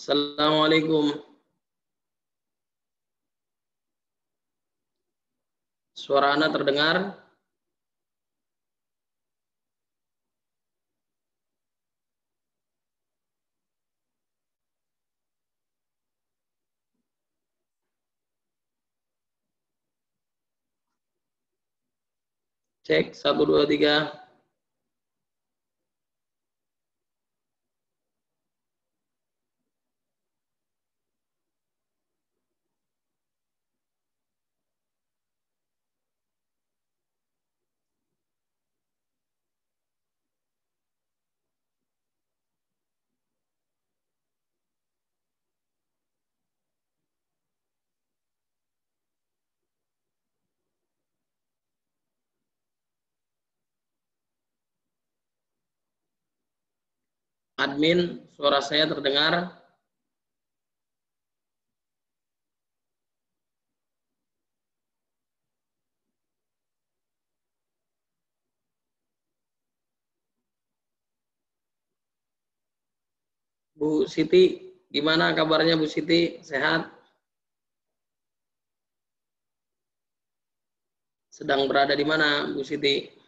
Assalamualaikum. Suara Anda terdengar? Cek 1 2 3. Admin, suara saya terdengar? Bu Siti, gimana kabarnya Bu Siti? Sehat? Sedang berada di mana Bu Siti?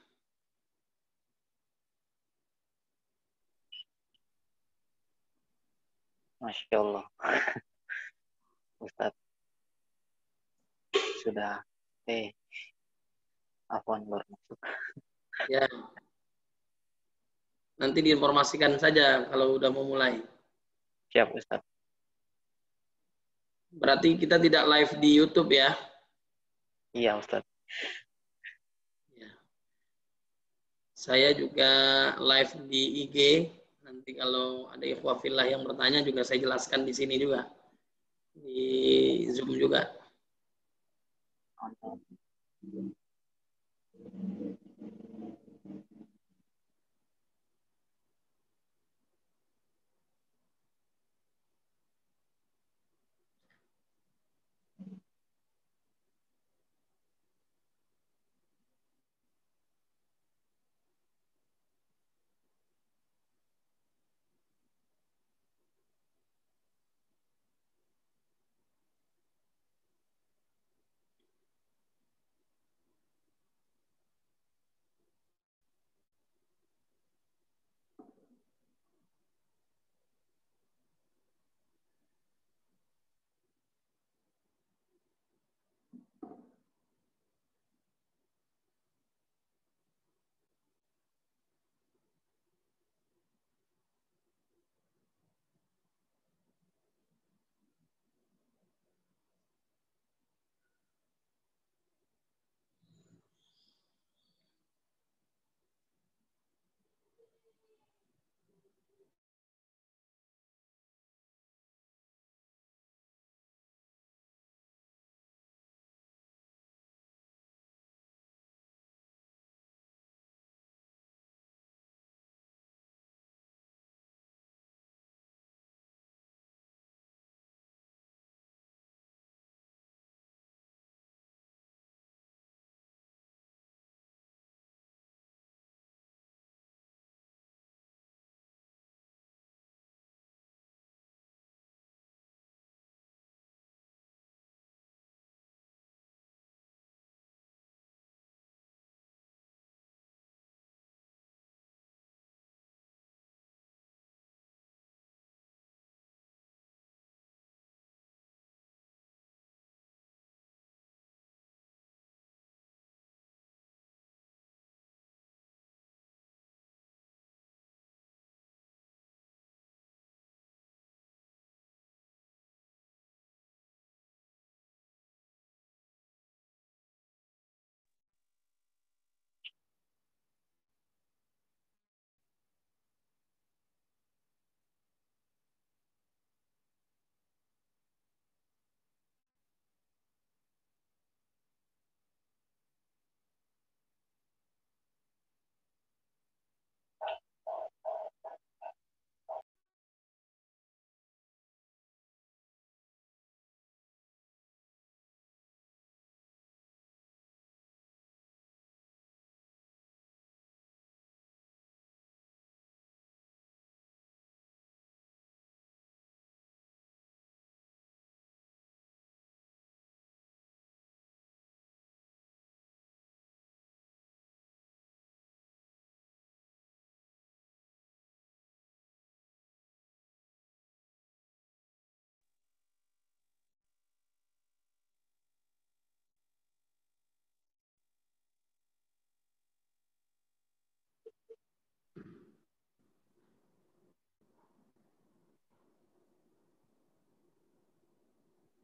Masya Allah. Ustadz sudah afwan baru masuk. Ya. Nanti diinformasikan saja kalau udah mau mulai. Siap Ustadz. Berarti kita tidak live di YouTube ya? Iya Ustadz. Ya. Saya juga live di IG. Nanti kalau ada ikhwafillah yang bertanya juga saya jelaskan di sini juga. Di Zoom juga.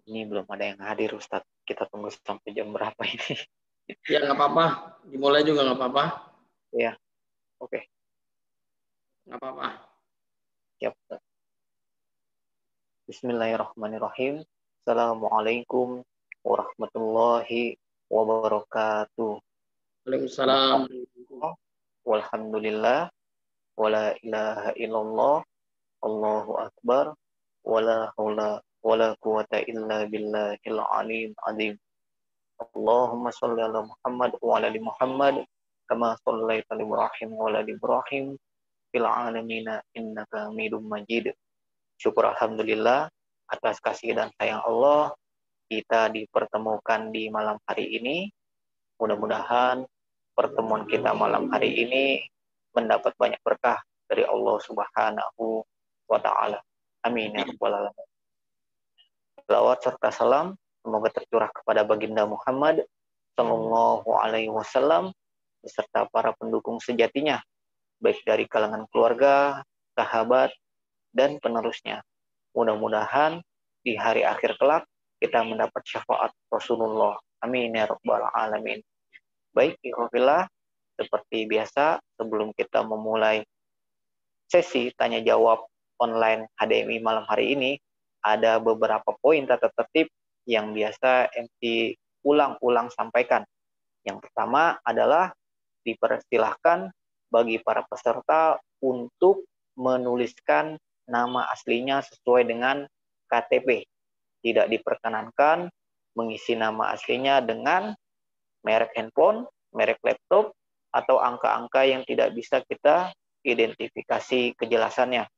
Ini belum ada yang hadir, Ustadz. Kita tunggu sampai jam berapa ini? Ya nggak apa-apa, dimulai juga nggak apa-apa. Ya, oke. Nggak apa-apa. Siap, Ustadz. Bismillahirrahmanirrahim. Assalamualaikum warahmatullahi wabarakatuh. Waalaikumsalam. Walhamdulillah. Wala ilaha illallah. Allahu akbar. Wala haula wala quwata illa billahil aliyyil azim. Allahumma sholli ala Muhammad wa ala ali Muhammad kama shallaita ala Ibrahim wa ala ali Ibrahim fil alamin innaka Hamidum Majid. Syukur alhamdulillah atas kasih dan sayang Allah kita dipertemukan di malam hari ini. Mudah-mudahan pertemuan kita malam hari ini mendapat banyak berkah dari Allah Subhanahu wa taala. Amin ya rabbal alamin. Selawat serta salam semoga tercurah kepada baginda Muhammad sallallahu alaihi wasallam beserta para pendukung sejatinya, baik dari kalangan keluarga, sahabat, dan penerusnya. Mudah-mudahan di hari akhir kelak kita mendapat syafaat Rasulullah. Amin ya rabbal alamin. Baik, ikhwafillah, seperti biasa sebelum kita memulai sesi tanya jawab online HDMI malam hari ini, ada beberapa poin tata tertib yang biasa MC ulang-ulang sampaikan. Yang pertama adalah dipersilahkan bagi para peserta untuk menuliskan nama aslinya sesuai dengan KTP. Tidak diperkenankan mengisi nama aslinya dengan merek handphone, merek laptop, atau angka-angka yang tidak bisa kita identifikasi kejelasannya.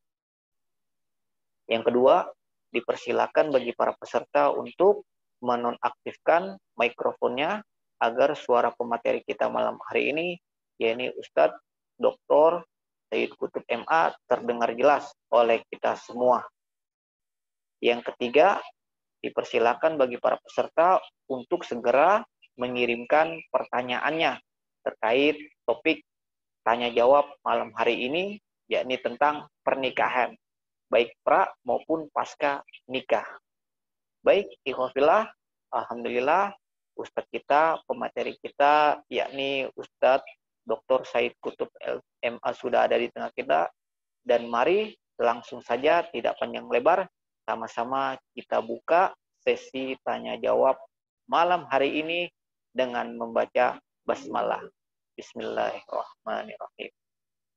Yang kedua, dipersilakan bagi para peserta untuk menonaktifkan mikrofonnya agar suara pemateri kita malam hari ini, yakni Ustadz Dr. Sayyid Qutub MA, terdengar jelas oleh kita semua. Yang ketiga, dipersilakan bagi para peserta untuk segera mengirimkan pertanyaannya terkait topik tanya jawab malam hari ini, yakni tentang pernikahan, baik pra maupun pasca nikah. Baik, ikhwafillah, alhamdulillah, Ustadz kita, pemateri kita, yakni Ustadz Dr. Sayyid Qutub MA sudah ada di tengah kita, dan mari langsung saja tidak panjang lebar, sama-sama kita buka sesi tanya jawab malam hari ini dengan membaca basmalah. Bismillahirrahmanirrahim.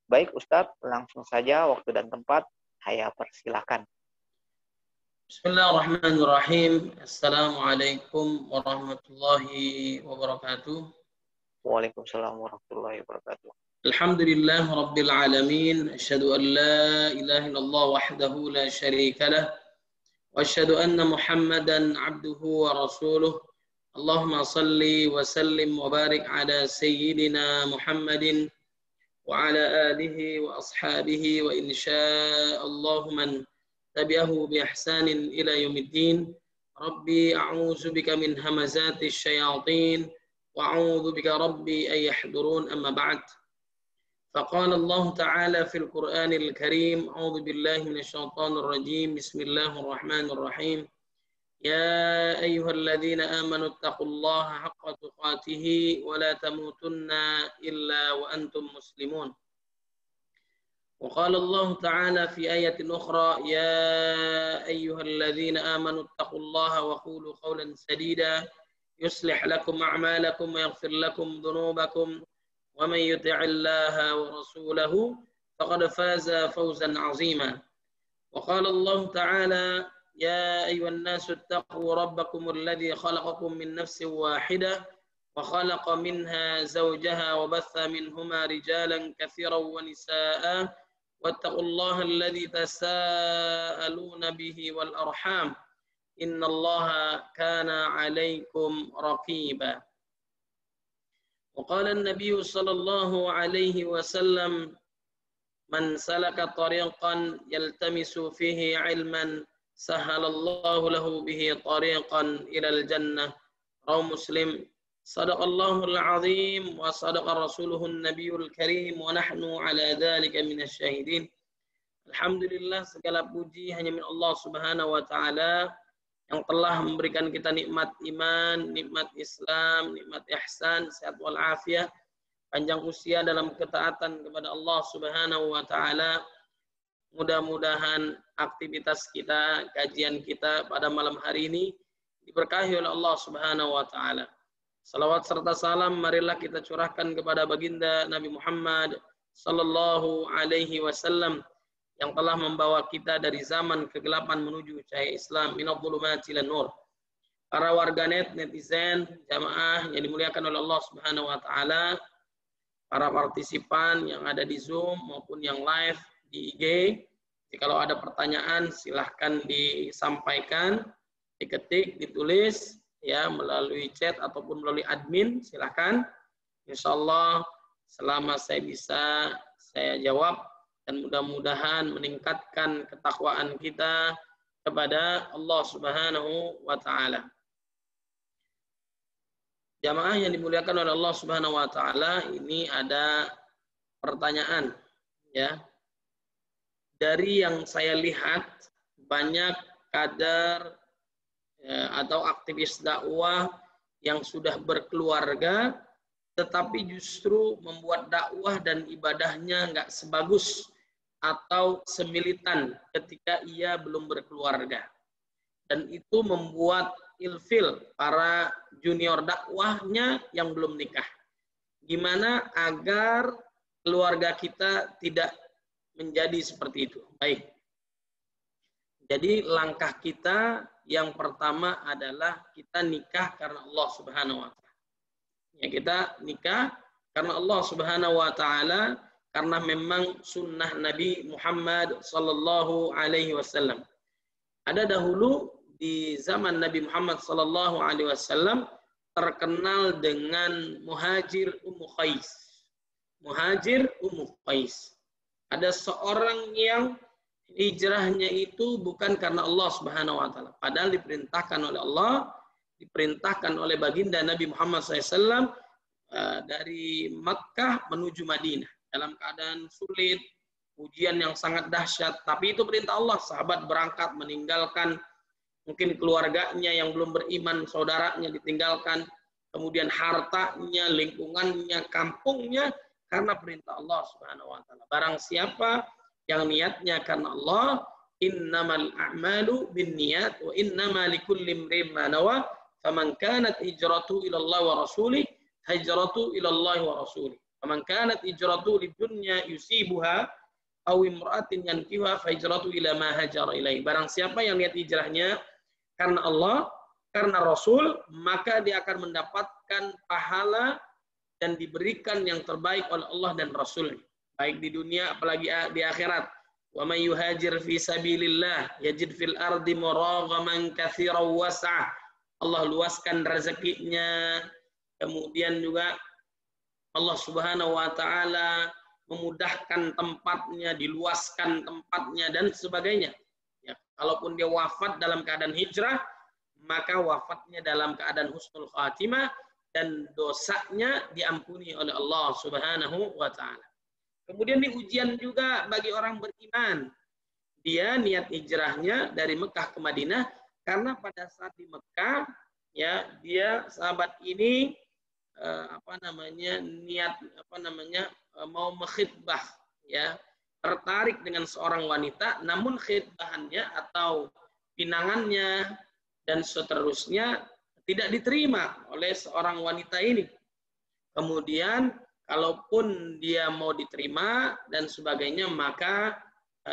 Baik Ustadz, langsung saja waktu dan tempat saya persilakan. Bismillahirrahmanirrahim. Assalamualaikum warahmatullahi wabarakatuh. Waalaikumsalam warahmatullahi wabarakatuh. Alhamdulillah rabbil alamin. Asyhadu an la ilaha illallah wahdahu la syarika lah. Wa asyhadu anna Muhammadan abduhu wa rasuluh. Allahumma salli wa sallim wa barik ala sayyidina Muhammadin wa ala alihi wa ashabihi wa insyaallahu man tabi'ahu bi ihsanin ila yaumiddin. Rabbi a'udzu bika min hamazati syayatin wa a'udzu bika rabbi ay yahdurun, amma ba'd. فقال الله تعالى في القرآن الكريم أعوذ بالله من الشيطان الرجيم بسم الله الرحمن الرحيم يا أيها الذين آمنوا اتقوا الله حق تقاته ولا تموتن إلا وأنتم مسلمون. وقال الله تعالى في آية أخرى يا أيها الذين آمنوا اتقوا الله وقولوا قولا سديدا يصلح لكم أعمالكم ويغفر لكم ذنوبكم ومن يطع الله ورسوله فقد فاز فوزا عظيما. وقال الله تعالى يا أيها الناس اتقوا ربكم الذي خلقكم من نفس واحدة وخلق منها زوجها وبث منهما رجالا كثيرا ونساء واتقوا الله الذي تساءلون به والأرحام إن الله كان عليكم رقيبا. وقال النبي صلى الله عليه وسلم من سلك طريقا يلتمس فيه علما سهل الله له به طريقا إلى الجنة. رواه مسلم. صدق الله العظيم وصدق رسوله النبي الكريم ونحن على ذلك من الشاهدين. Alhamdulillah, segala puji hanya milik Allah Subhanahu wa taala yang telah memberikan kita nikmat iman, nikmat Islam, nikmat ihsan, sehat wal afiat, panjang usia dalam ketaatan kepada Allah Subhanahu wa taala. Mudah-mudahan aktivitas kita, kajian kita pada malam hari ini diberkahi oleh Allah Subhanahu wa taala. Salawat serta salam marilah kita curahkan kepada baginda Nabi Muhammad sallallahu alaihi wasallam yang telah membawa kita dari zaman kegelapan menuju cahaya Islam, minadh-dhulumati ilan nur. Para warganet, netizen, jamaah yang dimuliakan oleh Allah Subhanahu wa taala, para partisipan yang ada di Zoom maupun yang live di IG. Kalau ada pertanyaan silahkan disampaikan, diketik, ditulis ya melalui chat ataupun melalui admin, silahkan. Insyaallah selama saya bisa saya jawab. Dan mudah-mudahan meningkatkan ketakwaan kita kepada Allah Subhanahu wa taala. Jamaah yang dimuliakan oleh Allah Subhanahu wa taala, ini ada pertanyaan ya. Dari yang saya lihat banyak kader ya, atau aktivis dakwah yang sudah berkeluarga tetapi justru membuat dakwah dan ibadahnya nggak sebagus atau semilitan ketika ia belum berkeluarga. Dan itu membuat ilfil para junior dakwahnya yang belum nikah. Gimana agar keluarga kita tidak menjadi seperti itu? Baik. Jadi langkah kita yang pertama adalah kita nikah karena Allah Subhanahu wa taala. Ya, kita nikah karena Allah Subhanahu wa taala, karena memang sunnah Nabi Muhammad sallallahu alaihi wasallam. Ada dahulu di zaman Nabi Muhammad sallallahu alaihi wasallam terkenal dengan Muhajir Ummu Qais. Muhajir Ummu Qais. Ada seorang yang hijrahnya itu bukan karena Allah Subhanahu wa taala, padahal diperintahkan oleh Allah, diperintahkan oleh baginda Nabi Muhammad SAW dari Makkah menuju Madinah dalam keadaan sulit, ujian yang sangat dahsyat. Tapi itu perintah Allah. Sahabat berangkat meninggalkan mungkin keluarganya yang belum beriman, saudaranya ditinggalkan, kemudian hartanya, lingkungannya, kampungnya, karena perintah Allah Subhanahu wa taala. Barang siapa yang niatnya karena Allah, innamal a'malu binniyat wa innama likulli imrin ma nawa. Faman kanat hijratu ila Allah wa rasulih, hijratu ila Allah wa rasulih. Faman kanat hijratu lidunya yusibuha aw imra'atin yankiha fa hijratu ila ma hajara ilaihi. Barang siapa yang niat hijrahnya karena Allah, karena Rasul, maka dia akan mendapatkan pahala dan diberikan yang terbaik oleh Allah dan Rasul, baik di dunia apalagi di akhirat. Wa may yuhajir fi sabilillah yajid fil ardi muraghaman katsiran was'ah. Allah luaskan rezekinya, kemudian juga Allah Subhanahu wa taala memudahkan tempatnya, diluaskan tempatnya dan sebagainya. Ya, kalaupun dia wafat dalam keadaan hijrah, maka wafatnya dalam keadaan husnul khatimah dan dosanya diampuni oleh Allah Subhanahu wa taala. Kemudian di ujian juga bagi orang beriman. Dia niat hijrahnya dari Mekah ke Madinah karena pada saat di Mekah ya dia sahabat ini mau mengkhitbah ya, tertarik dengan seorang wanita, namun khitbahannya atau pinangannya dan seterusnya tidak diterima oleh seorang wanita ini. Kemudian kalaupun dia mau diterima dan sebagainya, maka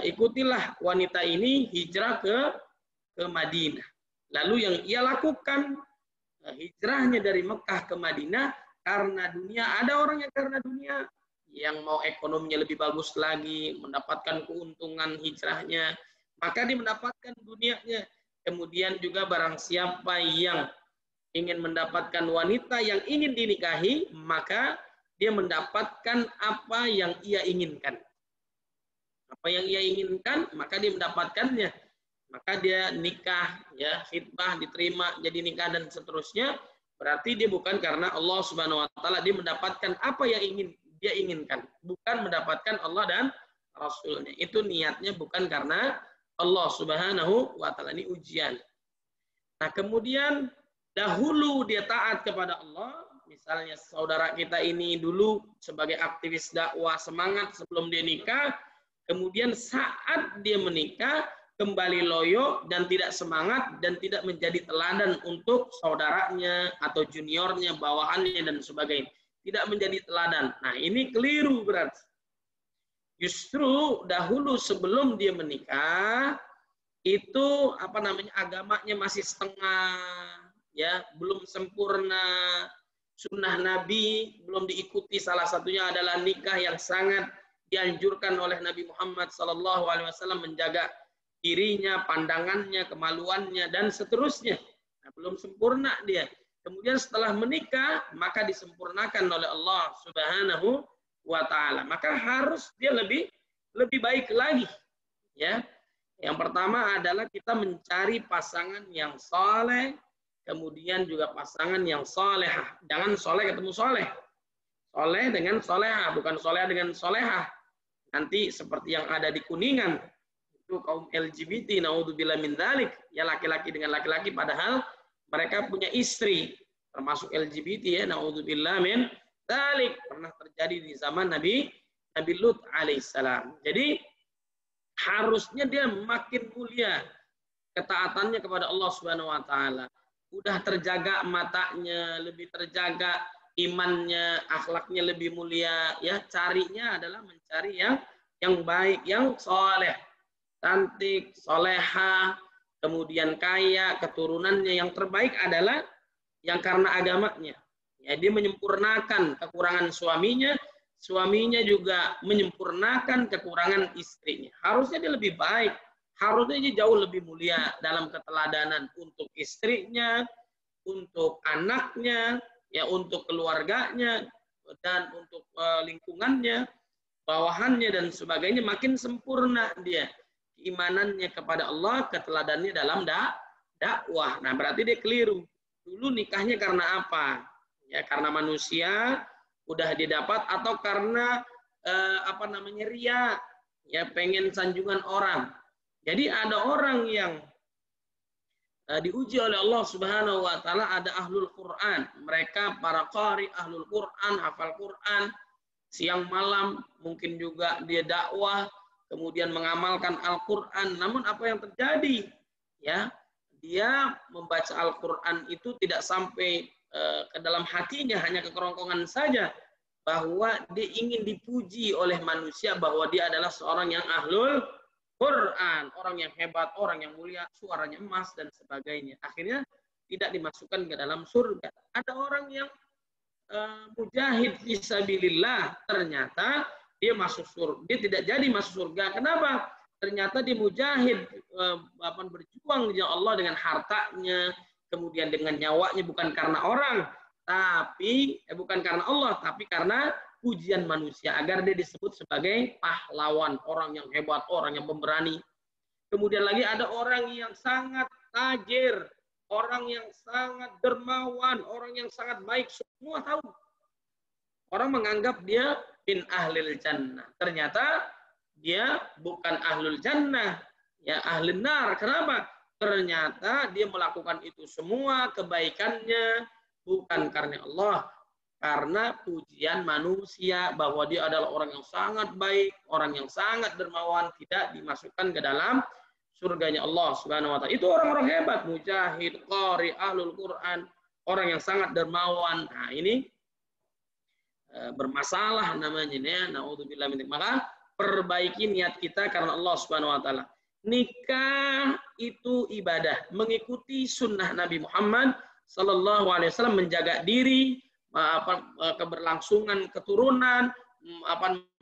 ikutilah wanita ini hijrah ke Madinah. Lalu yang ia lakukan hijrahnya dari Mekah ke Madinah karena dunia. Ada orang yang karena dunia, yang mau ekonominya lebih bagus lagi, mendapatkan keuntungan hijrahnya, maka dia mendapatkan dunianya. Kemudian juga barang siapa yang ingin mendapatkan wanita yang ingin dinikahi, maka dia mendapatkan apa yang ia inginkan. Apa yang ia inginkan, maka dia mendapatkannya. Maka dia nikah, ya, khitbah diterima, jadi nikah dan seterusnya. Berarti dia bukan karena Allah Subhanahu wa taala, dia mendapatkan apa yang dia inginkan, bukan mendapatkan Allah dan Rasulnya. Itu niatnya bukan karena Allah Subhanahu wa taala. Ini ujian. Nah, kemudian dahulu dia taat kepada Allah. Misalnya saudara kita ini dulu sebagai aktivis dakwah semangat sebelum dia nikah, kemudian saat dia menikah kembali loyo dan tidak semangat dan tidak menjadi teladan untuk saudaranya atau juniornya, bawahannya dan sebagainya. Tidak menjadi teladan. Nah, ini keliru berarti. Justru dahulu sebelum dia menikah itu agamanya masih setengah, ya, belum sempurna. Sunnah Nabi belum diikuti, salah satunya adalah nikah yang sangat dianjurkan oleh Nabi Muhammad SAW menjaga dirinya, pandangannya, kemaluannya, dan seterusnya. Nah, belum sempurna dia. Kemudian setelah menikah, maka disempurnakan oleh Allah Subhanahu wa Ta'ala. Maka harus dia lebih baik lagi. Ya, yang pertama adalah kita mencari pasangan yang saleh, kemudian juga pasangan yang solehah. Jangan soleh ketemu soleh. Soleh dengan solehah, bukan soleh dengan solehah. Nanti seperti yang ada di Kuningan, itu kaum LGBT, naudzubillah min dzalik, ya laki-laki dengan laki-laki padahal mereka punya istri, termasuk LGBT ya, naudzubillah min dzalik, pernah terjadi di zaman Nabi Lut alaihissalam. Jadi harusnya dia makin mulia ketaatannya kepada Allah Subhanahu wa taala. Udah terjaga matanya, lebih terjaga imannya, akhlaknya lebih mulia, ya carinya adalah mencari yang baik, yang soleh, cantik, soleha, kemudian kaya, keturunannya yang terbaik adalah yang karena agamanya. Ya, dia menyempurnakan kekurangan suaminya, suaminya juga menyempurnakan kekurangan istrinya. Harusnya dia lebih baik. Harusnya dia jauh lebih mulia dalam keteladanan untuk istrinya, untuk anaknya, ya untuk keluarganya, dan untuk lingkungannya, bawahannya dan sebagainya. Makin sempurna dia keimanannya kepada Allah, keteladannya dalam dakwah. Nah, berarti dia keliru. Dulu nikahnya karena apa? Ya, karena manusia udah didapat atau karena ria, ya pengen sanjungan orang. Jadi ada orang yang diuji oleh Allah Subhanahu wa taala, ada ahlul Quran. Mereka para qari, ahlul Quran, hafal Quran, siang malam mungkin juga dia dakwah, kemudian mengamalkan Al-Quran. Namun apa yang terjadi? Ya, dia membaca Al-Quran itu tidak sampai ke dalam hatinya, hanya ke kerongkongan saja, bahwa dia ingin dipuji oleh manusia bahwa dia adalah seorang yang ahlul Quran, orang yang hebat, orang yang mulia, suaranya emas dan sebagainya. Akhirnya tidak dimasukkan ke dalam surga. Ada orang yang mujahid fisabilillah, ternyata dia masuk surga. Dia tidak jadi masuk surga. Kenapa? Ternyata dia mujahid, berjuang di Allah dengan hartanya, kemudian dengan nyawanya, bukan karena orang, tapi bukan karena Allah, tapi karena pujian manusia, agar dia disebut sebagai pahlawan, orang yang hebat, orang yang pemberani. Kemudian lagi ada orang yang sangat tajir, orang yang sangat dermawan, orang yang sangat baik, semua tahu. Orang menganggap dia min ahlil jannah. Ternyata dia bukan ahlul jannah, ya ahlin nar. Kenapa? Ternyata dia melakukan itu semua kebaikannya bukan karena Allah, karena pujian manusia bahwa dia adalah orang yang sangat baik, orang yang sangat dermawan, tidak dimasukkan ke dalam surganya Allah Subhanahu wa taala. Itu orang-orang hebat, mujahid, qari, ahlul Quran, orang yang sangat dermawan. Nah, ini bermasalah namanya ya. Naudzubillah min dzalik. Maka perbaiki niat kita karena Allah Subhanahu wa taala. Nikah itu ibadah, mengikuti sunnah Nabi Muhammad sallallahu alaihi wasallam, menjaga diri, keberlangsungan keturunan,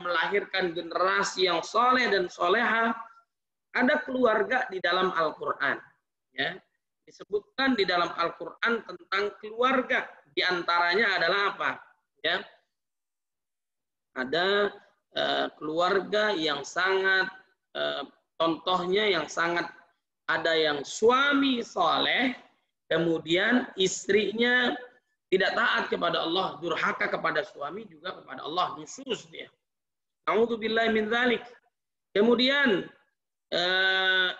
melahirkan generasi yang soleh dan soleha. Ada keluarga di dalam Al-Quran, ya, disebutkan di dalam Al-Quran tentang keluarga. Di antaranya adalah apa? Ya, ada keluarga yang sangat contohnya yang sangat, ada yang suami soleh, kemudian istrinya tidak taat kepada Allah, durhaka kepada suami, juga kepada Allah, nusyuz dia. A'udzubillahi min dzalik. Kemudian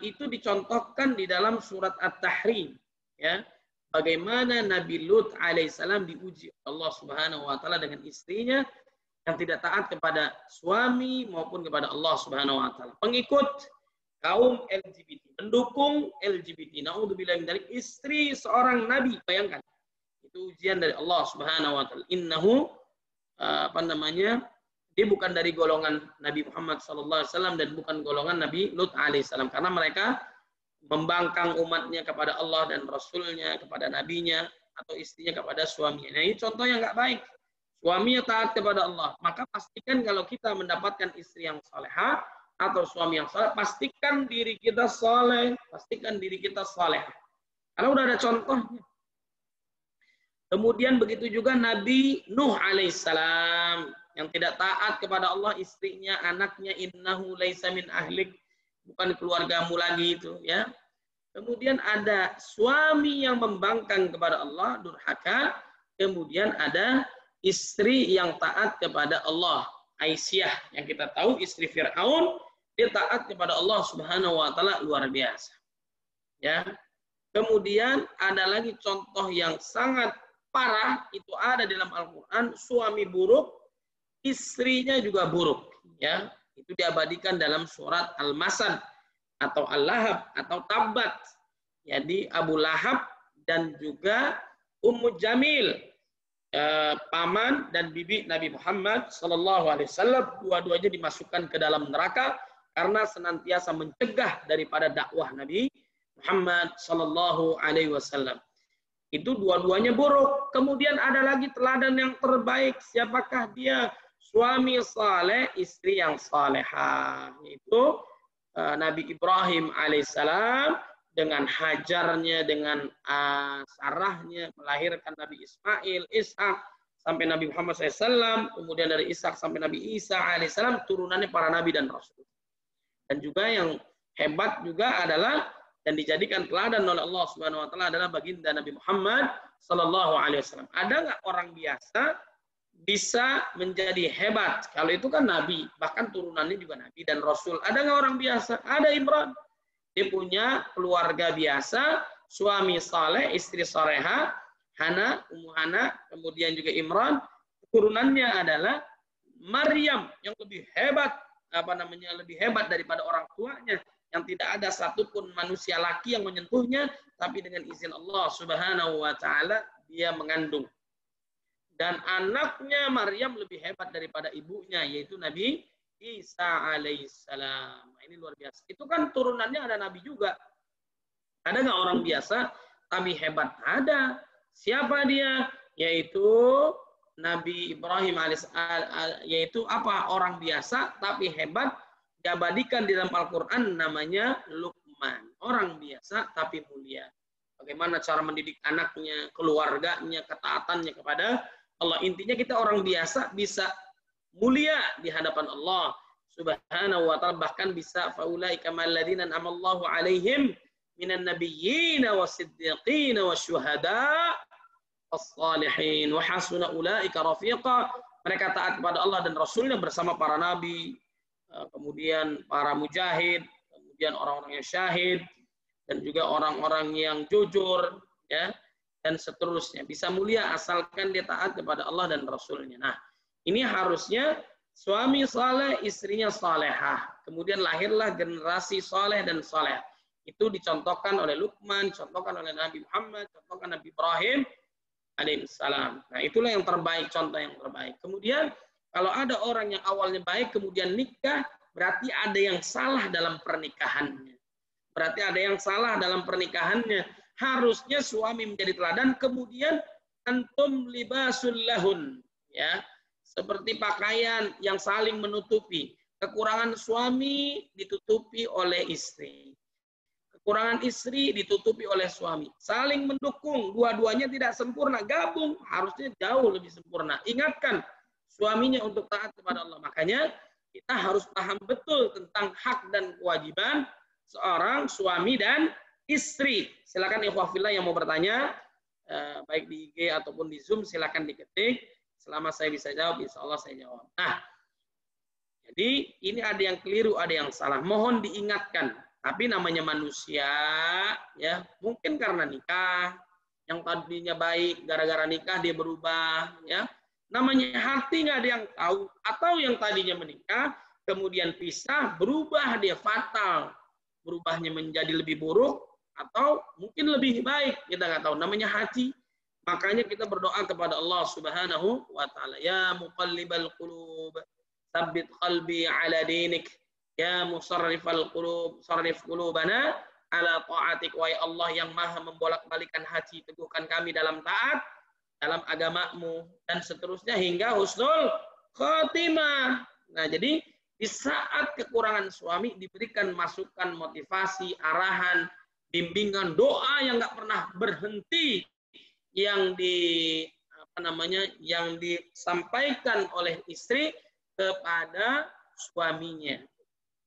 itu dicontohkan di dalam surat At-Tahrim. Ya, bagaimana Nabi Lut alaihissalam diuji Allah Subhanahu wa taala dengan istrinya yang tidak taat kepada suami maupun kepada Allah Subhanahu wa taala. Pengikut kaum LGBT, mendukung LGBT. Naudzubillah min dzalik, istri seorang nabi, bayangkan. Itu ujian dari Allah Subhanahu wa taala. Innahu dia bukan dari golongan Nabi Muhammad SAW dan bukan golongan Nabi Lut alaihissalam, karena mereka membangkang umatnya kepada Allah dan Rasulnya, kepada nabinya, atau istrinya kepada suaminya. Nah, ini contoh yang nggak baik. Suaminya taat kepada Allah, maka pastikan kalau kita mendapatkan istri yang salehah atau suami yang saleh, pastikan diri kita saleh, pastikan diri kita salehah. Karena udah ada contohnya. Kemudian begitu juga Nabi Nuh alaihissalam yang tidak taat kepada Allah, istrinya, anaknya, innahu laisa min ahlik, bukan keluargamu lagi itu, ya. Kemudian ada suami yang membangkang kepada Allah, durhaka. Kemudian ada istri yang taat kepada Allah, Aisyah, yang kita tahu istri Fir'aun, dia taat kepada Allah Subhanahu wa taala luar biasa. Ya. Kemudian ada lagi contoh yang sangat parah, itu ada dalam Al-Qur'an, suami buruk, istrinya juga buruk, ya. Itu diabadikan dalam surat Al-Masad atau Al-Lahab atau Tabbat. Jadi Abu Lahab dan juga Ummu Jamil, paman dan bibi Nabi Muhammad SAW, dua-duanya dimasukkan ke dalam neraka karena senantiasa mencegah daripada dakwah Nabi Muhammad SAW. Itu dua-duanya buruk. Kemudian ada lagi teladan yang terbaik. Siapakah dia? Suami saleh, istri yang salehah. Yaitu Nabi Ibrahim alaihissalam dengan Hajarnya, dengan Sarahnya melahirkan Nabi Ismail, Ishak, sampai Nabi Muhammad SAW. Kemudian dari Ishak sampai Nabi Isa alaihissalam, turunannya para nabi dan rasul. Dan juga yang hebat juga adalah dan dijadikan teladan oleh Allah Subhanahu wa taala adalah baginda Nabi Muhammad sallallahu alaihi wasallam. Ada nggak orang biasa bisa menjadi hebat? Kalau itu kan nabi, bahkan turunannya juga nabi dan rasul. Ada nggak orang biasa? Ada Imran. Dia punya keluarga biasa, suami saleh, istri salehah, Hana, Ummu Hana, kemudian juga Imran. Turunannya adalah Maryam yang lebih hebat, lebih hebat daripada orang tuanya, yang tidak ada satupun manusia laki yang menyentuhnya, tapi dengan izin Allah Subhanahu wa taala dia mengandung. Dan anaknya Maryam lebih hebat daripada ibunya, yaitu Nabi Isa alaihissalam. Nah, ini luar biasa. Itu kan turunannya ada nabi juga. Ada nggak orang biasa tapi hebat? Ada. Siapa dia? Yaitu Nabi Ibrahim alaihissalam. Yaitu apa? Orang biasa tapi hebat. Diabadikan di dalam Al-Quran namanya Luqman. Orang biasa tapi mulia. Bagaimana cara mendidik anaknya, keluarganya, ketaatannya kepada Allah. Intinya kita orang biasa bisa mulia di hadapan Allah Subhanahu wa taala, bahkan bisa faulaika malladzina an'amallahu alaihim minan nabiyyin wasiddiqin wasyuhada was-salihin wa hasuna ulaika rafiqa. Mereka taat kepada Allah dan Rasulnya bersama para nabi, kemudian para mujahid, kemudian orang-orang yang syahid, dan juga orang-orang yang jujur, ya, dan seterusnya. Bisa mulia asalkan dia taat kepada Allah dan Rasulnya. Nah, ini harusnya suami saleh, istrinya salehah. Kemudian lahirlah generasi saleh dan saleh. Itu dicontohkan oleh Luqman, dicontohkan oleh Nabi Muhammad, dicontohkan Nabi Ibrahim alaihissalam. Nah, itulah yang terbaik, contoh yang terbaik. Kemudian kalau ada orang yang awalnya baik, kemudian nikah, berarti ada yang salah dalam pernikahannya. Berarti ada yang salah dalam pernikahannya. Harusnya suami menjadi teladan, kemudian antum libasul lahun. Ya, seperti pakaian yang saling menutupi. Kekurangan suami ditutupi oleh istri. Kekurangan istri ditutupi oleh suami. Saling mendukung, dua-duanya tidak sempurna. Gabung, harusnya jauh lebih sempurna. Ingatkan suaminya untuk taat kepada Allah. Makanya kita harus paham betul tentang hak dan kewajiban seorang suami dan istri. Silakan ikhwah fillah yang mau bertanya, baik di IG ataupun di Zoom, silakan diketik. Selama saya bisa jawab, insya Allah saya jawab. Nah, jadi ini ada yang keliru, ada yang salah. Mohon diingatkan. Tapi namanya manusia, ya mungkin karena nikah, yang tadinya baik gara-gara nikah dia berubah, ya. Namanya hati nggak ada yang tahu, atau yang tadinya menikah kemudian pisah, berubah dia fatal, berubahnya menjadi lebih buruk atau mungkin lebih baik, kita nggak tahu. Namanya hati. Makanya kita berdoa kepada Allah Subhanahu wa taala, ya muqallibal qulub, tsabbit qalbi ala dinik, ya musarrifal qulub, sarrif qulubana ala ta'atik. Wa ya Allah yang Maha membolak-balikan hati, teguhkan kami dalam taat, dalam agamamu, dan seterusnya hingga husnul khotimah. Nah, jadi di saat kekurangan suami diberikan masukan, motivasi, arahan, bimbingan, doa yang nggak pernah berhenti yang yang disampaikan oleh istri kepada suaminya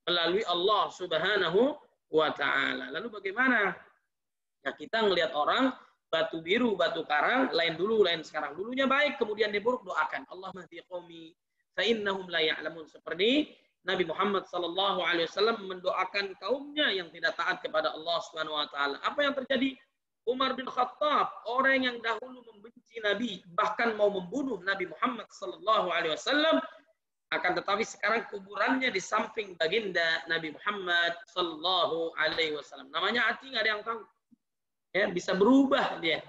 melalui Allah Subhanahu wa taala. Lalu bagaimana? Ya kita ngelihat orang batu biru, batu karang, lain dulu, lain sekarang. Dulunya baik, kemudian dia buruk, doakan. Allahumma hdi qaumi fa innahum la ya'lamun. Seperti Nabi Muhammad sallallahu alaihi wasallam mendoakan kaumnya yang tidak taat kepada Allah Subhanahu wa taala. Apa yang terjadi? Umar bin Khattab, orang yang dahulu membenci Nabi, bahkan mau membunuh Nabi Muhammad sallallahu alaihi wasallam, akan tetapi sekarang kuburannya di samping baginda Nabi Muhammad sallallahu alaihi wasallam. Namanya hati nggak ada yang tahu. Ya, bisa berubah dia.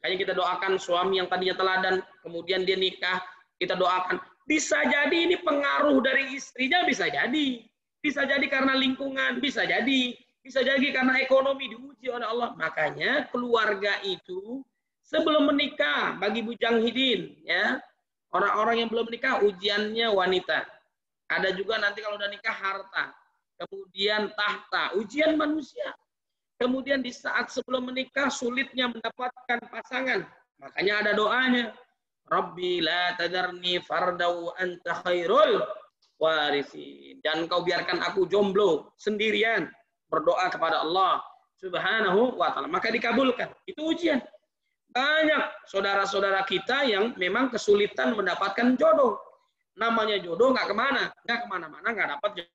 Makanya kita doakan suami yang tadinya teladan, kemudian dia nikah, kita doakan. Bisa jadi ini pengaruh dari istrinya, bisa jadi. Bisa jadi karena lingkungan, bisa jadi. Bisa jadi karena ekonomi diuji oleh Allah. Makanya keluarga itu sebelum menikah bagi bujang hidin, ya orang-orang yang belum menikah ujiannya wanita. Ada juga nanti kalau udah nikah harta, kemudian tahta, ujian manusia. Kemudian di saat sebelum menikah sulitnya mendapatkan pasangan, makanya ada doanya. Rabbi la tadarni fardau anta khairul warisin. Dan kau biarkan aku jomblo sendirian. Berdoa kepada Allah Subhanahu wa taala, maka dikabulkan. Itu ujian. Banyak saudara-saudara kita yang memang kesulitan mendapatkan jodoh. Namanya jodoh nggak kemana-mana, nggak dapat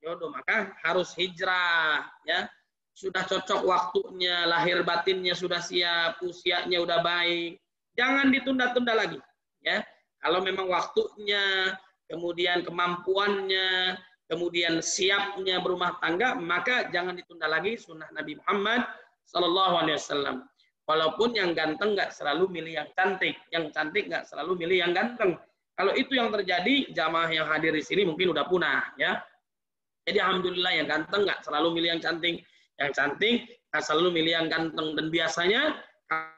jodoh. Maka harus hijrah, ya. Sudah cocok waktunya, lahir batinnya sudah siap, usianya udah baik. Jangan ditunda-tunda lagi, ya. Kalau memang waktunya, kemudian kemampuannya, kemudian siapnya berumah tangga, maka jangan ditunda lagi sunnah Nabi Muhammad sallallahu alaihi wasallam. Walaupun yang ganteng nggak selalu milih yang cantik nggak selalu milih yang ganteng. Kalau itu yang terjadi, jamaah yang hadir di sini mungkin udah punah, ya. Jadi alhamdulillah yang ganteng nggak selalu milih yang cantik nggak selalu milih yang ganteng. Dan biasanya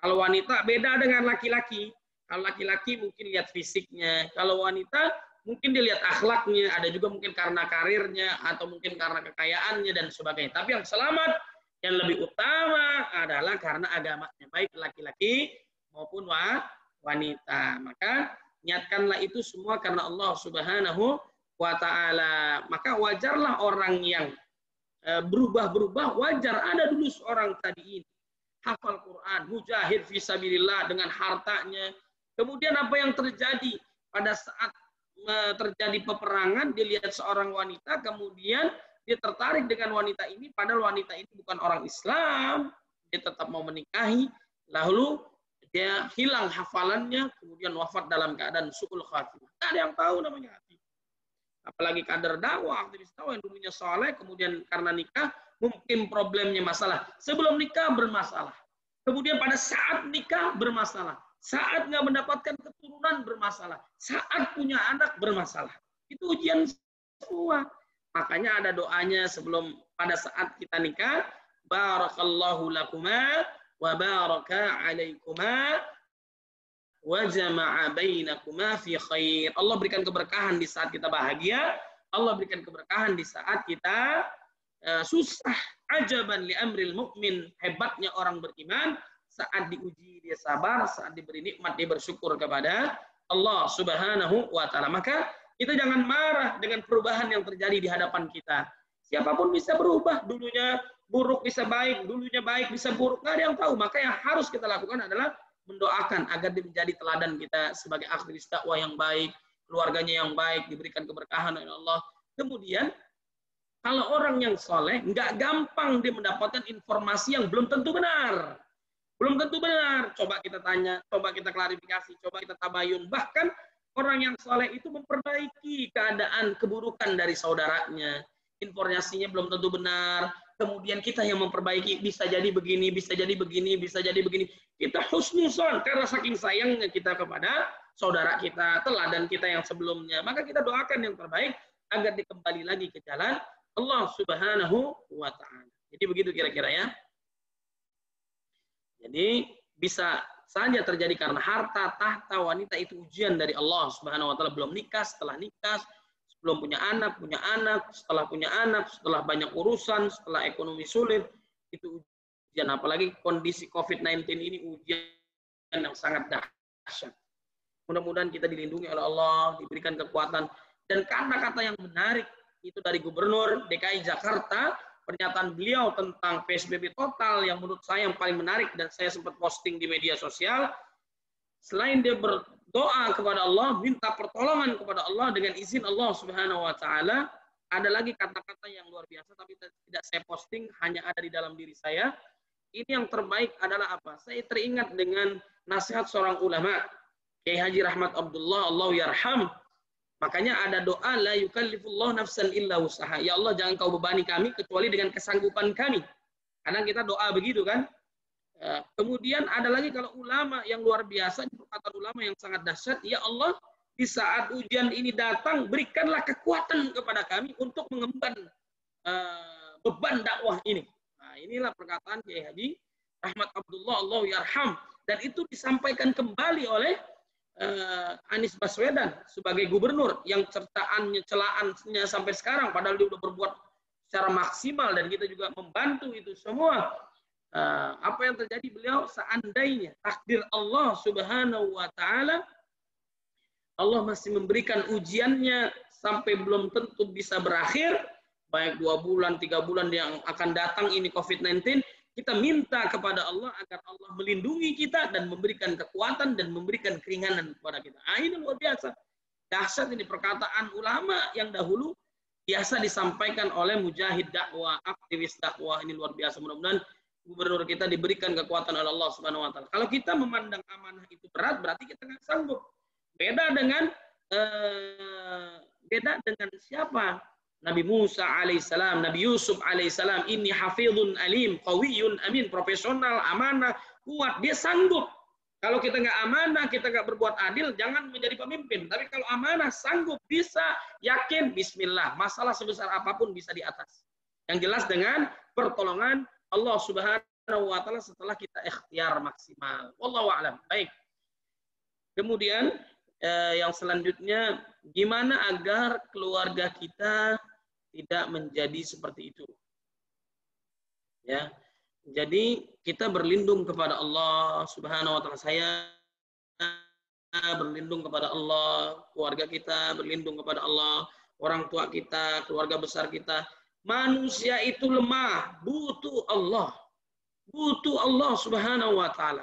kalau wanita beda dengan laki-laki. Kalau laki-laki mungkin lihat fisiknya, kalau wanita mungkin dilihat akhlaknya, ada juga mungkin karena karirnya, atau mungkin karena kekayaannya, dan sebagainya. Tapi yang selamat, yang lebih utama adalah karena agamanya, baik laki-laki maupun wanita. Maka niatkanlah itu semua karena Allah Subhanahu wa ta'ala. Maka wajarlah orang yang berubah-berubah, wajar. Ada dulu seorang tabi'in, hafal Quran, mujahid fisabilillah dengan hartanya. Kemudian apa yang terjadi pada saat terjadi peperangan, dilihat seorang wanita, kemudian dia tertarik dengan wanita ini, padahal wanita ini bukan orang Islam, dia tetap mau menikahi, lalu dia hilang hafalannya, kemudian wafat dalam keadaan su'ul khatimah. Tidak ada yang tahu namanya hati. Apalagi kader dakwah, aktivis dakwah yang dulunya soleh, kemudian karena nikah, mungkin problemnya masalah. Sebelum nikah bermasalah. Kemudian pada saat nikah bermasalah. Saat nggak mendapatkan keturunan bermasalah. Saat punya anak bermasalah. Itu ujian semua. Makanya ada doanya sebelum pada saat kita nikah. Barakallahu lakuma wa baraka alaikuma wa jama'a bainakuma fi khair. Allah berikan keberkahan di saat kita bahagia. Allah berikan keberkahan di saat kita susah. Ajaban li amril mu'min. Hebatnya orang beriman. Saat diuji dia sabar, saat diberi nikmat dia bersyukur kepada Allah Subhanahu wa ta'ala. Maka kita jangan marah dengan perubahan yang terjadi di hadapan kita. Siapapun bisa berubah, dulunya buruk bisa baik, dulunya baik bisa buruk, nggak ada yang tahu. Maka yang harus kita lakukan adalah mendoakan agar dia menjadi teladan kita sebagai aktivis dakwah yang baik, keluarganya yang baik, diberikan keberkahan oleh Allah. Kemudian Kalau orang yang soleh, nggak gampang dia mendapatkan informasi yang belum tentu benar. Belum tentu benar. Coba kita tanya, coba kita klarifikasi, coba kita tabayun. Bahkan orang yang soleh itu memperbaiki keadaan keburukan dari saudaranya. Informasinya belum tentu benar. Kemudian kita yang memperbaiki, bisa jadi begini, bisa jadi begini, bisa jadi begini. Kita husnuzon karena saking sayangnya kita kepada saudara kita, teladan kita yang sebelumnya. Maka kita doakan yang terbaik agar dikembali lagi ke jalan Allah Subhanahu wa Ta'ala. Jadi begitu kira-kira ya. Jadi bisa saja terjadi karena harta, tahta, wanita itu ujian dari Allah Subhanahu wa Ta'ala. Belum nikah, setelah nikah, belum punya anak, setelah punya anak, setelah banyak urusan, setelah ekonomi sulit, itu ujian. Apalagi kondisi COVID-19 ini ujian yang sangat dahsyat. Mudah-mudahan kita dilindungi oleh Allah, diberikan kekuatan. Dan kata-kata yang menarik itu dari Gubernur DKI Jakarta, pernyataan beliau tentang PSBB total yang menurut saya yang paling menarik dan saya sempat posting di media sosial. Selain dia berdoa kepada Allah, minta pertolongan kepada Allah dengan izin Allah Subhanahu wa Ta'ala, ada lagi kata-kata yang luar biasa tapi tidak saya posting, hanya ada di dalam diri saya. Ini yang terbaik adalah apa? Saya teringat dengan nasihat seorang ulama, Kiai Haji Rahmat Abdullah, Allah yarham. Makanya ada doa, la yukallifullah nafsan illa usaha. Ya Allah, jangan kau bebani kami kecuali dengan kesanggupan kami. Kadang kita doa begitu kan. Kemudian ada lagi kalau ulama yang luar biasa, perkataan ulama yang sangat dahsyat, ya Allah, di saat ujian ini datang, berikanlah kekuatan kepada kami untuk mengemban beban dakwah ini. Nah, inilah perkataan Kiai Haji Rahmat Abdullah, Allah yarham. Dan itu disampaikan kembali oleh Anies Baswedan sebagai gubernur yang celaannya sampai sekarang, padahal dia sudah berbuat secara maksimal dan kita juga membantu itu semua. Apa yang terjadi beliau, seandainya takdir Allah Subhanahu wa Ta'ala, Allah masih memberikan ujiannya sampai belum tentu bisa berakhir, baik 2 bulan, 3 bulan yang akan datang ini COVID-19, kita minta kepada Allah agar Allah melindungi kita dan memberikan kekuatan dan memberikan keringanan kepada kita. Ini luar biasa. Dahsyat ini perkataan ulama yang dahulu biasa disampaikan oleh mujahid dakwah, aktivis dakwah. Ini luar biasa. Mudah-mudahan gubernur kita diberikan kekuatan oleh Allah Subhanahu wa Ta'ala. Kalau kita memandang amanah itu berat, berarti kita nggak sanggup. Beda dengan siapa? Nabi Musa alaihissalam, Nabi Yusuf alaihissalam, ini hafidhun alim, qawiyun amin, profesional, amanah, kuat, dia sanggup. Kalau kita nggak amanah, kita nggak berbuat adil, jangan menjadi pemimpin. Tapi kalau amanah, sanggup, bisa, yakin, bismillah, masalah sebesar apapun bisa di atas. Yang jelas dengan pertolongan Allah Subhanahu wa Ta'ala setelah kita ikhtiar maksimal. Wallahu a'lam. Baik. Kemudian yang selanjutnya, gimana agar keluarga kita tidak menjadi seperti itu? Ya, jadi kita berlindung kepada Allah Subhanahu wa Ta'ala. Saya berlindung kepada Allah, keluarga kita berlindung kepada Allah, orang tua kita, keluarga besar kita. Manusia itu lemah, butuh Allah Subhanahu wa Ta'ala.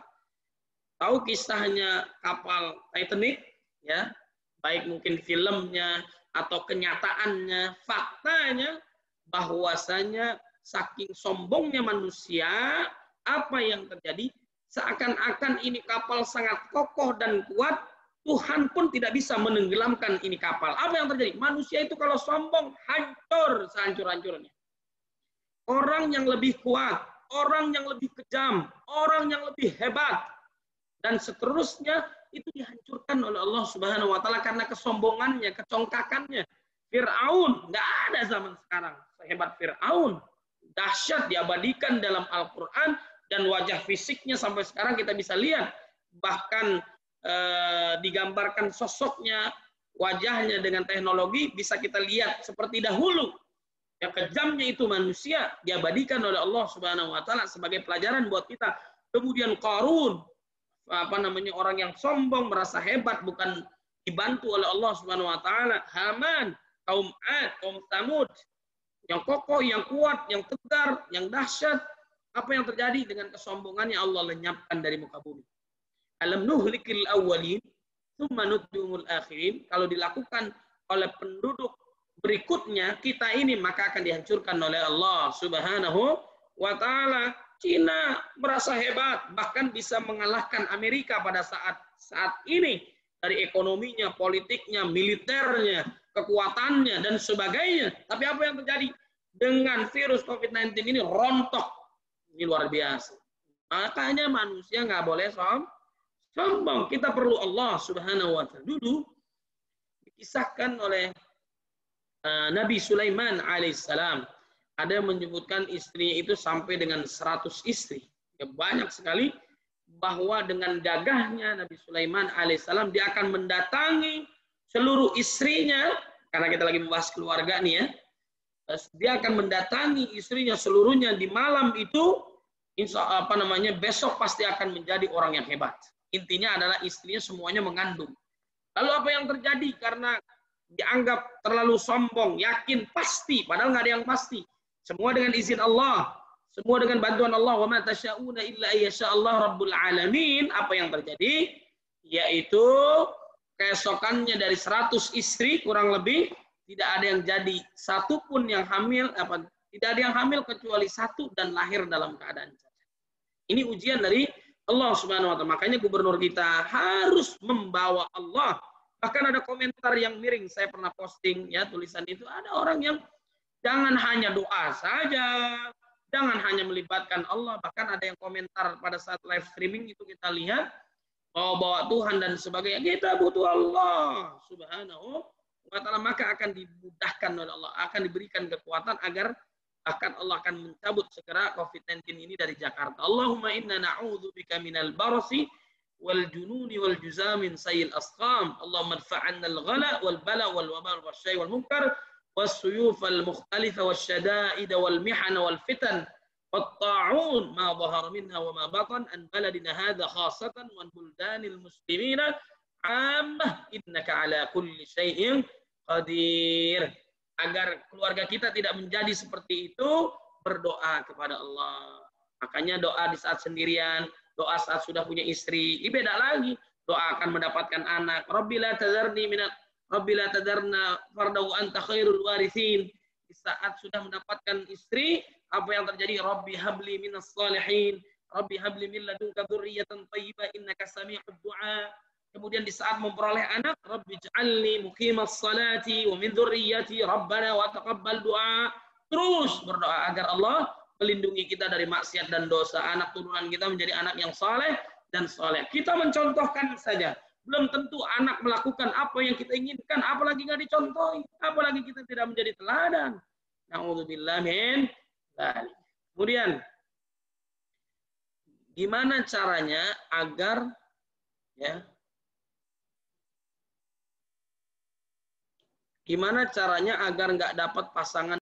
Tahu kisahnya kapal Titanic? Ya, baik mungkin filmnya atau kenyataannya, faktanya bahwasanya saking sombongnya manusia, apa yang terjadi? Seakan-akan ini kapal sangat kokoh dan kuat, Tuhan pun tidak bisa menenggelamkan ini kapal. Apa yang terjadi? Manusia itu kalau sombong, hancur sehancur-hancurnya. Orang yang lebih kuat, orang yang lebih kejam, orang yang lebih hebat, dan seterusnya, itu dihancurkan oleh Allah Subhanahu wa Ta'ala karena kesombongannya, kecongkakannya. Fir'aun, nggak ada zaman sekarang sehebat Fir'aun. Dahsyat, diabadikan dalam Al-Quran, dan wajah fisiknya sampai sekarang kita bisa lihat. Bahkan digambarkan sosoknya, wajahnya dengan teknologi, bisa kita lihat seperti dahulu. Yang kejamnya itu manusia, diabadikan oleh Allah Subhanahu wa Ta'ala sebagai pelajaran buat kita. Kemudian Qarun, orang yang sombong, merasa hebat, bukan dibantu oleh Allah Subhanahu wa Ta'ala. Haman, kaum Ad, kaum Tsamud, yang kokoh, yang kuat, yang tegar, yang dahsyat. Apa yang terjadi dengan kesombongannya? Allah lenyapkan dari muka bumi. Alam nuhlikil awwalin tsumma nutbihumul akhirin. Kalau dilakukan oleh penduduk berikutnya kita ini maka akan dihancurkan oleh Allah Subhanahu wa taala. Cina merasa hebat, bahkan bisa mengalahkan Amerika pada saat ini dari ekonominya, politiknya, militernya, kekuatannya dan sebagainya. Tapi apa yang terjadi dengan virus COVID-19 ini rontok? Ini luar biasa. Makanya manusia nggak boleh sombong. Kita perlu Allah Subhanahu wa taala. Dulu dikisahkan oleh Nabi Sulaiman alaihissalam, ada yang menyebutkan istrinya itu sampai dengan 100 istri. Ya, banyak sekali, bahwa dengan gagahnya Nabi Sulaiman alaihissalam dia akan mendatangi seluruh istrinya, karena kita lagi membahas keluarga nih ya. Dia akan mendatangi istrinya seluruhnya di malam itu, besok pasti akan menjadi orang yang hebat. Intinya adalah istrinya semuanya mengandung. Lalu apa yang terjadi? Karena dianggap terlalu sombong, yakin pasti, padahal nggak ada yang pasti. Semua dengan izin Allah, semua dengan bantuan Allah. Wa ma tasyauna illa ayyasha rabbul alamin. Apa yang terjadi? Yaitu keesokannya dari 100 istri kurang lebih tidak ada yang jadi satu pun yang hamil, tidak ada yang hamil kecuali satu dan lahir dalam keadaan cacat. Ini ujian dari Allah Subhanahu wa taala. Makanya gubernur kita harus membawa Allah. Bahkan ada komentar yang miring, saya pernah posting ya tulisan itu, ada orang yang jangan hanya doa saja, jangan hanya melibatkan Allah. Bahkan ada yang komentar pada saat live streaming itu kita lihat bawa Tuhan dan sebagainya. Kita butuh Allah Subhanahu wa taala, maka akan dimudahkan oleh Allah, akan diberikan kekuatan agar Allah akan mencabut segera COVID-19 ini dari Jakarta. Allahumma inna na'udzubika minal barasi wal jununi wal juzamin sayyil asqam. Allahumma adfa'anna al-ghala wal bala wal wabal wal syai wal munkar والسيوف المختلفة والشدائد والمحن والفتن والطاعون ما ظهر منها وما بطن عن بلدنا هذا خاصة وعن بلدان المسلمين عامة إنك على كل شيء قدير. Agar keluarga kita tidak menjadi seperti itu, berdoa kepada Allah. Makanya doa di saat sendirian, doa saat sudah punya istri, ini beda lagi. Doa akan mendapatkan anak. Rabbi la tazarni minat Rabbi la tadarna fardahu anta khairul warithin. Di saat sudah mendapatkan istri, apa yang terjadi? Rabbi habli minas salihin, Rabbi habli min ladunka dzurriyyatan thayyibah innaka sami'ud du'a. Kemudian di saat memperoleh anak, Rabbi ij'alni muqimas salati wa min dzurriyyati rabbana wa taqabbal du'a. Terus berdoa agar Allah melindungi kita dari maksiat dan dosa. Anak turunan kita menjadi anak yang saleh dan saleh. Kita mencontohkan saja. Belum tentu anak melakukan apa yang kita inginkan, apalagi nggak dicontohi, apalagi kita tidak menjadi teladan. Na'udzubillah min dzalik. Kemudian, gimana caranya agar nggak dapat pasangan